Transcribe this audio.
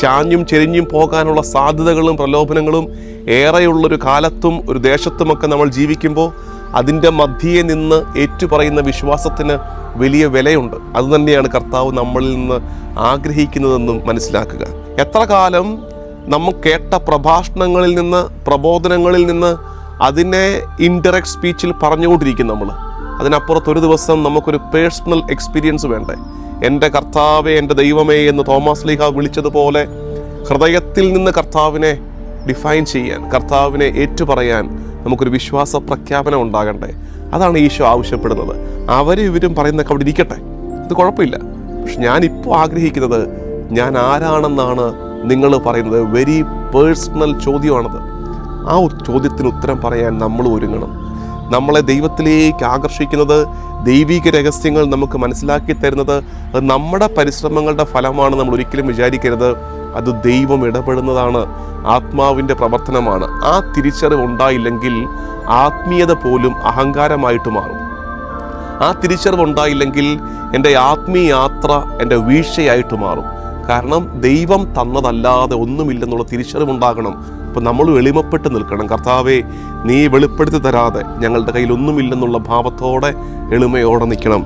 ചാഞ്ഞും ചെരിഞ്ഞും പോകാനുള്ള സാധ്യതകളും പ്രലോഭനങ്ങളും ഏറെയുള്ളൊരു കാലത്തും ഒരു ദേശത്തുമൊക്കെ നമ്മൾ ജീവിക്കുമ്പോൾ അതിൻ്റെ മധ്യേ നിന്ന് ഏറ്റുപറയുന്ന വിശ്വാസത്തിന് വലിയ വിലയുണ്ട്. അതുതന്നെയാണ് കർത്താവ് നമ്മളിൽ നിന്ന് ആഗ്രഹിക്കുന്നതെന്നും മനസ്സിലാക്കുക. എത്ര കാലം നമ്മൾ കേട്ട പ്രഭാഷണങ്ങളിൽ നിന്ന്, പ്രബോധനങ്ങളിൽ നിന്ന് അതിനെ ഇൻഡയറക്റ്റ് സ്പീച്ചിൽ പറഞ്ഞുകൊണ്ടിരിക്കും നമ്മൾ. അതിനപ്പുറത്ത് ഒരു ദിവസം നമുക്കൊരു പേഴ്സണൽ എക്സ്പീരിയൻസ് വേണ്ടേ? എൻ്റെ കർത്താവേ, എൻ്റെ ദൈവമേ എന്ന് തോമസ് ലീഹ വിളിച്ചതുപോലെ ഹൃദയത്തിൽ നിന്ന് കർത്താവിനെ ഡിഫൈൻ ചെയ്യാൻ, കർത്താവിനെ ഏറ്റുപറയാൻ നമുക്കൊരു വിശ്വാസ പ്രഖ്യാപനം ഉണ്ടാകണ്ടേ? അതാണ് ഈശോ ആവശ്യപ്പെടുന്നത്. അവരും ഇവരും പറയുന്നതൊക്കെ അവിടെ ഇരിക്കട്ടെ, ഇത് കുഴപ്പമില്ല. പക്ഷെ ഞാനിപ്പോൾ ആഗ്രഹിക്കുന്നത് ഞാൻ ആരാണെന്നാണ് നിങ്ങൾ പറയുന്നത്. വെരി പേഴ്സണൽ ചോദ്യമാണത്. ആ ചോദ്യത്തിന് ഉത്തരം പറയാൻ നമ്മൾ ഒരുങ്ങണം. നമ്മളെ ദൈവത്തിലേക്ക് ആകർഷിക്കുന്നത്, ദൈവിക രഹസ്യങ്ങൾ നമുക്ക് മനസ്സിലാക്കി തരുന്നത് അത് നമ്മുടെ പരിശ്രമങ്ങളുടെ ഫലമാണ് നമ്മൾ ഒരിക്കലും വിചാരിക്കരുത്. അത് ദൈവം ഇടപെടുന്നതാണ്, ആത്മാവിൻ്റെ പ്രവർത്തനമാണ്. ആ തിരിച്ചറിവ് ഉണ്ടായില്ലെങ്കിൽ ആത്മീയത പോലും അഹങ്കാരമായിട്ട് മാറും. ആ തിരിച്ചറിവ് ഉണ്ടായില്ലെങ്കിൽ എൻ്റെ ആത്മീയ യാത്ര എൻ്റെ വീഴ്ചയായിട്ട് മാറും. കാരണം ദൈവം തന്നതല്ലാതെ ഒന്നുമില്ലെന്നുള്ള തിരിച്ചറിവുണ്ടാകണം. അപ്പോൾ നമ്മൾ എളിമപ്പെട്ട് നിൽക്കണം. കർത്താവേ, നീ വെളിപ്പെടുത്തി തരാതെ ഞങ്ങളുടെ കയ്യിൽ ഒന്നുമില്ലെന്നുള്ള ഭാവത്തോടെ എളിമയോടെ നിൽക്കണം.